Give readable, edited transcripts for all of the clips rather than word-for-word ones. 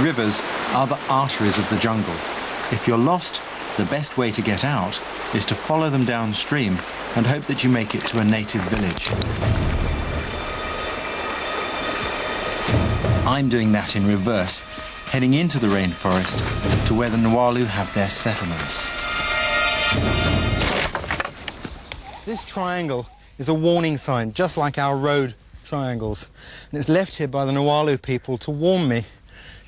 Rivers are the arteries of the jungle. If you're lost, the best way to get out is to follow them downstream and hope that you make it to a native village. I'm doing that in reverse, heading into the rainforest to where the Nualu have their settlements. This triangle is a warning sign, just like our road triangles. And it's left here by the Nualu people to warn me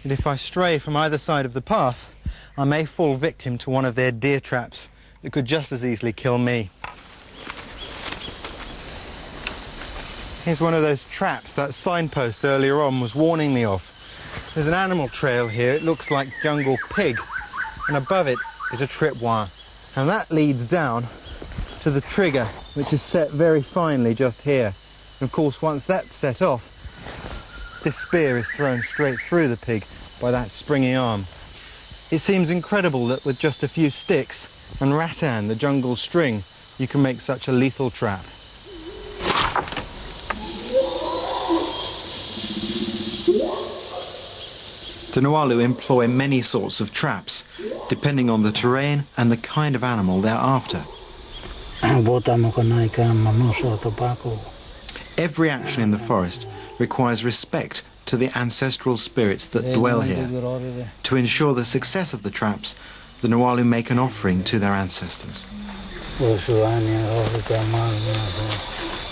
that if I stray from either side of the path, I may fall victim to one of their deer traps that could just as easily kill me. Here's one of those traps that signpost earlier on was warning me of. There's an animal trail here. It looks like jungle pig, and above it is a tripwire. And that leads down to the trigger, which is set very finely just here. And of course, once that's set off, this spear is thrown straight through the pig by that springy arm. It seems incredible that with just a few sticks and rattan, the jungle string, you can make such a lethal trap. The Nualu employ many sorts of traps, depending on the terrain and the kind of animal they're after. Every action in the forest requires respect to the ancestral spirits that dwell here. To ensure the success of the traps, the Nualu make an offering to their ancestors.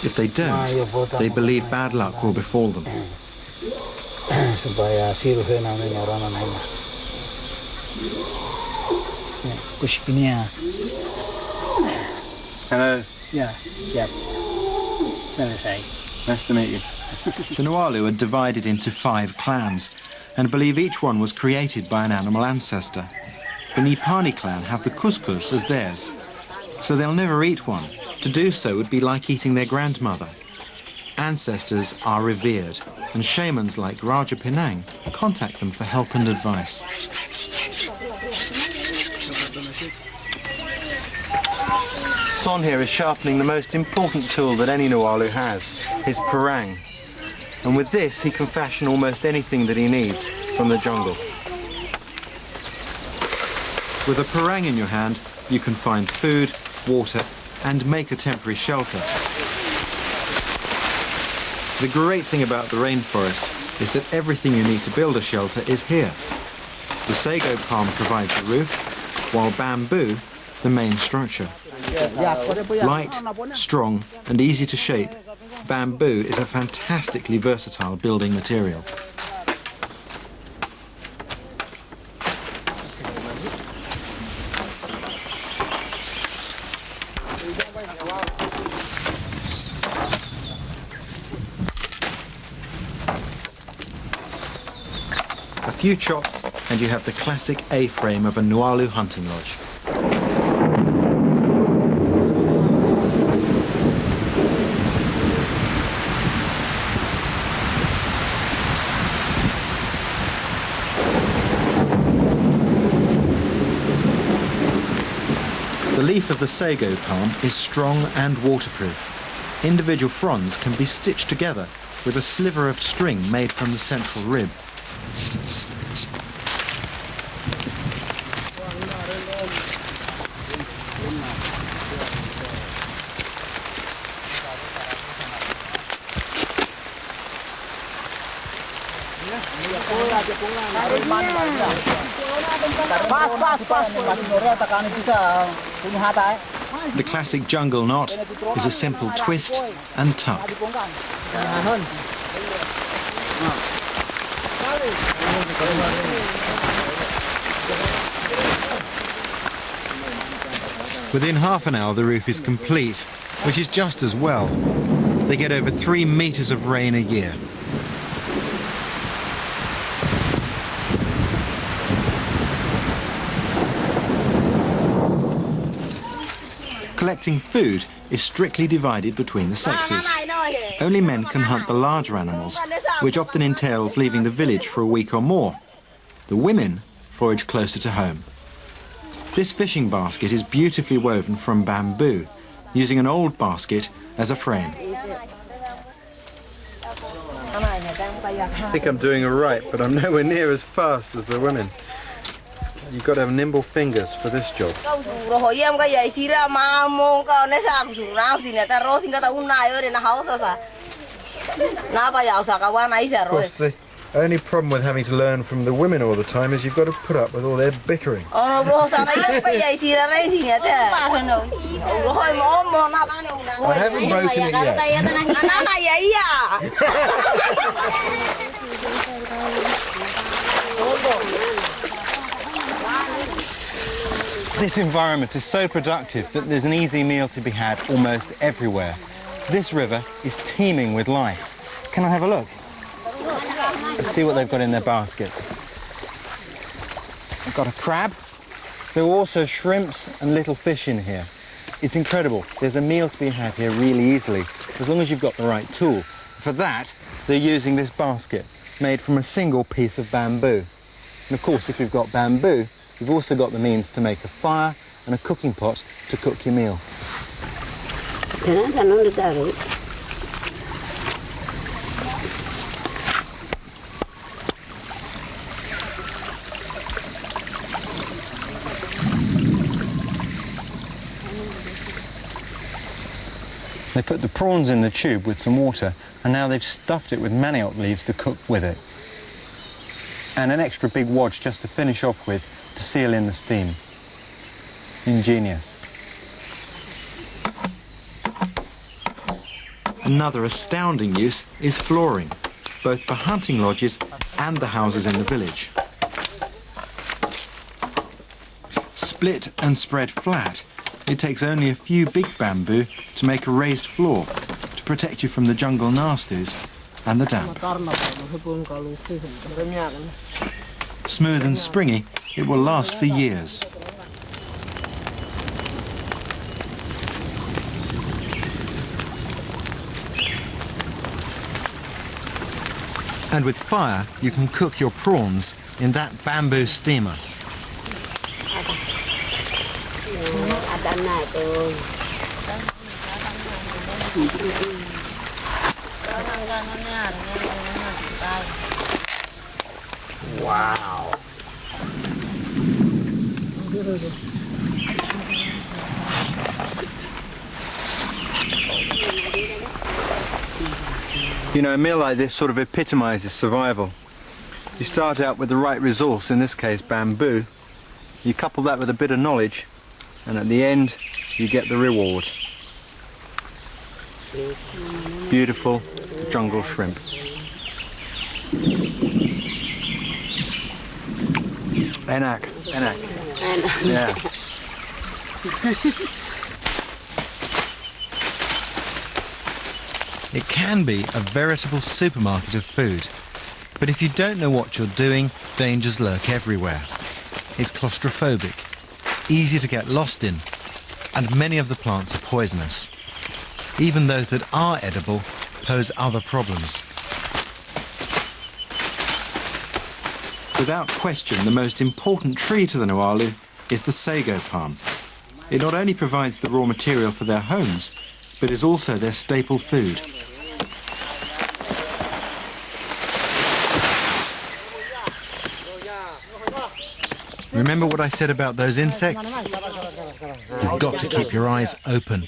If they don't, they believe bad luck will befall them. Hello. Yeah. Nice to meet you. The Nualu are divided into 5 clans and believe each one was created by an animal ancestor. The Nipani clan have the couscous as theirs, so they'll never eat one. To do so would be like eating their grandmother. Ancestors are revered, and shamans like Raja Penang contact them for help and advice. Son here is sharpening the most important tool that any Nualu has, his parang. And with this, he can fashion almost anything that he needs from the jungle. With a parang in your hand, you can find food, water, and make a temporary shelter. The great thing about the rainforest is that everything you need to build a shelter is here. The sago palm provides the roof, while bamboo, the main structure. Light, strong, and easy to shape, bamboo is a fantastically versatile building material. A few chops and you have the classic A-frame of a Nualu hunting lodge. The leaf of the sago palm is strong and waterproof. Individual fronds can be stitched together with a sliver of string made from the central rib. The classic jungle knot is a simple twist and tuck. Within half an hour the roof is complete, which is just as well. They get over 3 meters of rain a year. Collecting food is strictly divided between the sexes. Only men can hunt the larger animals, which often entails leaving the village for a week or more. The women forage closer to home. This fishing basket is beautifully woven from bamboo, using an old basket as a frame. I think I'm doing all right, but I'm nowhere near as fast as the women. You've got to have nimble fingers for this job. Of course, the only problem with having to learn from the women all the time is you've got to put up with all their bickering. I haven't broken it yet. This environment is so productive that there's an easy meal to be had almost everywhere. This river is teeming with life. Can I have a look? Let's see what they've got in their baskets. I've got a crab. There are also shrimps and little fish in here. It's incredible. There's a meal to be had here really easily, as long as you've got the right tool. For that, they're using this basket, made from a single piece of bamboo. And of course, if you've got bamboo, you've also got the means to make a fire and a cooking pot to cook your meal. They put the prawns in the tube with some water, and now they've stuffed it with manioc leaves to cook with it. And an extra big wadge just to finish off with to seal in the steam. Ingenious. Another astounding use is flooring, both for hunting lodges and the houses in the village. Split and spread flat, it takes only a few big bamboo to make a raised floor to protect you from the jungle nasties and the damp. Smooth and springy, it will last for years. And with fire, you can cook your prawns in that bamboo steamer. Wow. You know, a meal like this sort of epitomizes survival. You start out with the right resource, in this case bamboo. You couple that with a bit of knowledge, and at the end you get the reward. Beautiful jungle shrimp. Enak, enak. Yeah. It can be a veritable supermarket of food, but if you don't know what you're doing, dangers lurk everywhere. It's claustrophobic, easy to get lost in, and many of the plants are poisonous. Even those that are edible pose other problems. Without question, the most important tree to the Nualu is the sago palm. It not only provides the raw material for their homes, but is also their staple food. Remember what I said about those insects? You've got to keep your eyes open.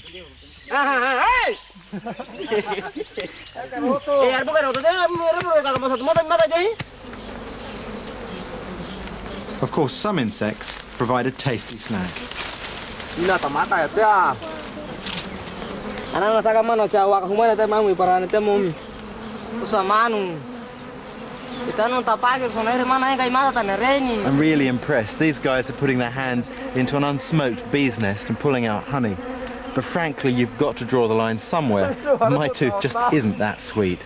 Of course, some insects provide a tasty snack. I'm really impressed. These guys are putting their hands into an unsmoked bee's nest and pulling out honey. But frankly, you've got to draw the line somewhere. My tooth just isn't that sweet.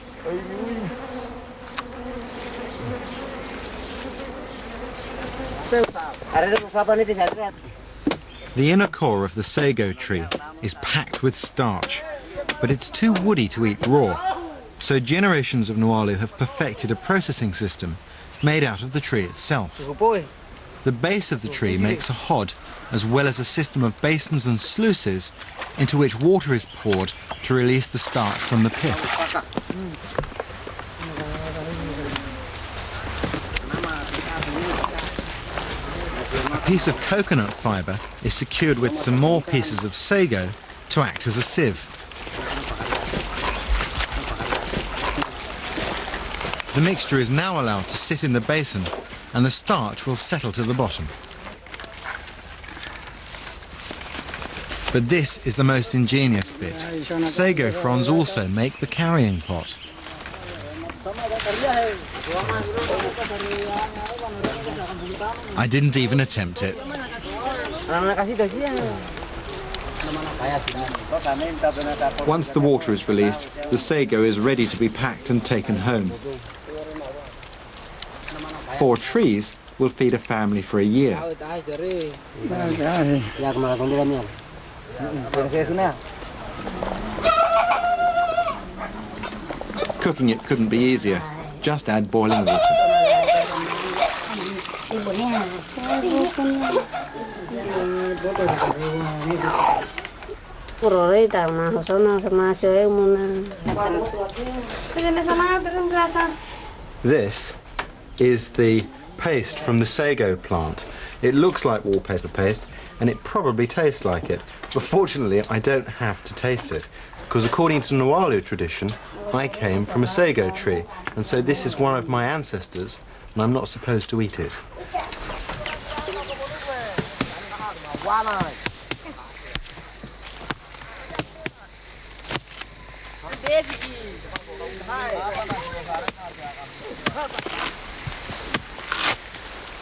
The inner core of the sago tree is packed with starch, but it's too woody to eat raw. So generations of Nualu have perfected a processing system made out of the tree itself. The base of the tree makes a hod, as well as a system of basins and sluices into which water is poured to release the starch from the pith. piece of coconut fibre is secured with some more pieces of sago to act as a sieve. The mixture is now allowed to sit in the basin and the starch will settle to the bottom. But this is the most ingenious bit. Sago fronds also make the carrying pot. I didn't even attempt it. Once the water is released, the sago is ready to be packed and taken home. 4 trees will feed a family for a year. Cooking it couldn't be easier. Just add boiling water. This is the paste from the sago plant. It looks like wallpaper paste and it probably tastes like it. But fortunately, I don't have to taste it because according to Nualu tradition, I came from a sago tree, and so this is one of my ancestors and I'm not supposed to eat it.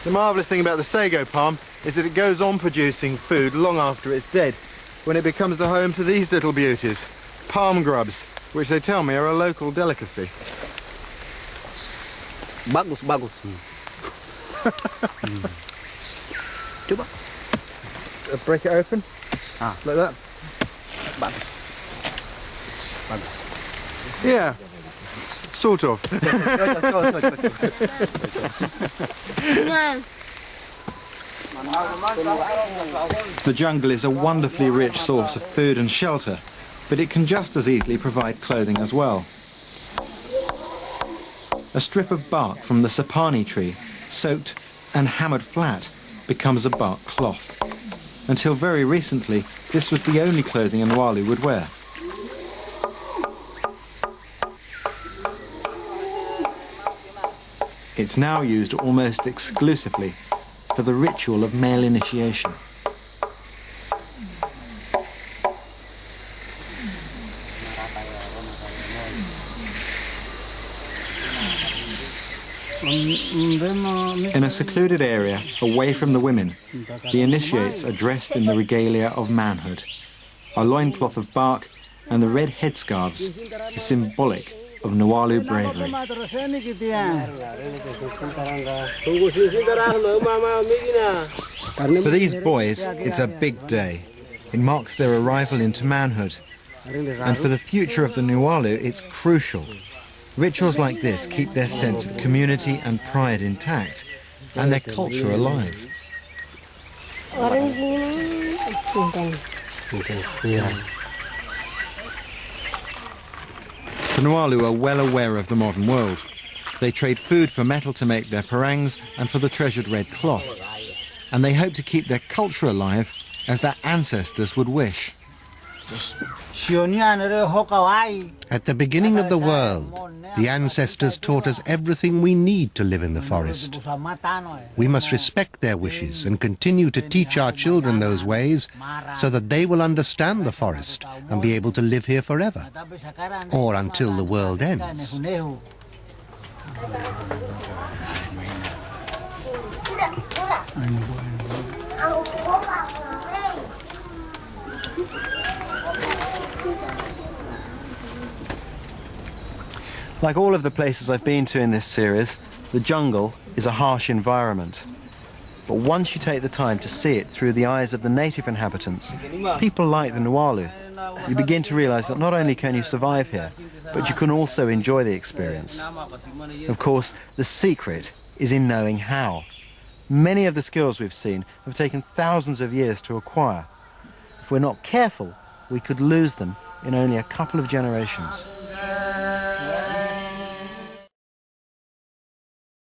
The marvellous thing about the sago palm is that it goes on producing food long after it's dead, when it becomes the home to these little beauties, palm grubs, which they tell me are a local delicacy. Bagus, bagus. Coba. Break it open, like that. Bagus. Bagus. Yeah, sort of. The jungle is a wonderfully rich source of food and shelter, but it can just as easily provide clothing as well. A strip of bark from the sapani tree, soaked and hammered flat, becomes a bark cloth. Until very recently, this was the only clothing Nualu would wear. It's now used almost exclusively for the ritual of male initiation. In a secluded area, away from the women, the initiates are dressed in the regalia of manhood. A loincloth of bark and the red headscarves is symbolic of Nualu bravery. For these boys, it's a big day. It marks their arrival into manhood. And for the future of the Nualu, it's crucial. Rituals like this keep their sense of community and pride intact, and their culture alive. The Nualu are well aware of the modern world. They trade food for metal to make their parangs and for the treasured red cloth. And they hope to keep their culture alive as their ancestors would wish. At the beginning of the world, the ancestors taught us everything we need to live in the forest. We must respect their wishes and continue to teach our children those ways so that they will understand the forest and be able to live here forever, or until the world ends. Like all of the places I've been to in this series, the jungle is a harsh environment. But once you take the time to see it through the eyes of the native inhabitants, people like the Nualu, you begin to realize that not only can you survive here, but you can also enjoy the experience. Of course, the secret is in knowing how. Many of the skills we've seen have taken thousands of years to acquire. If we're not careful, we could lose them in only a couple of generations.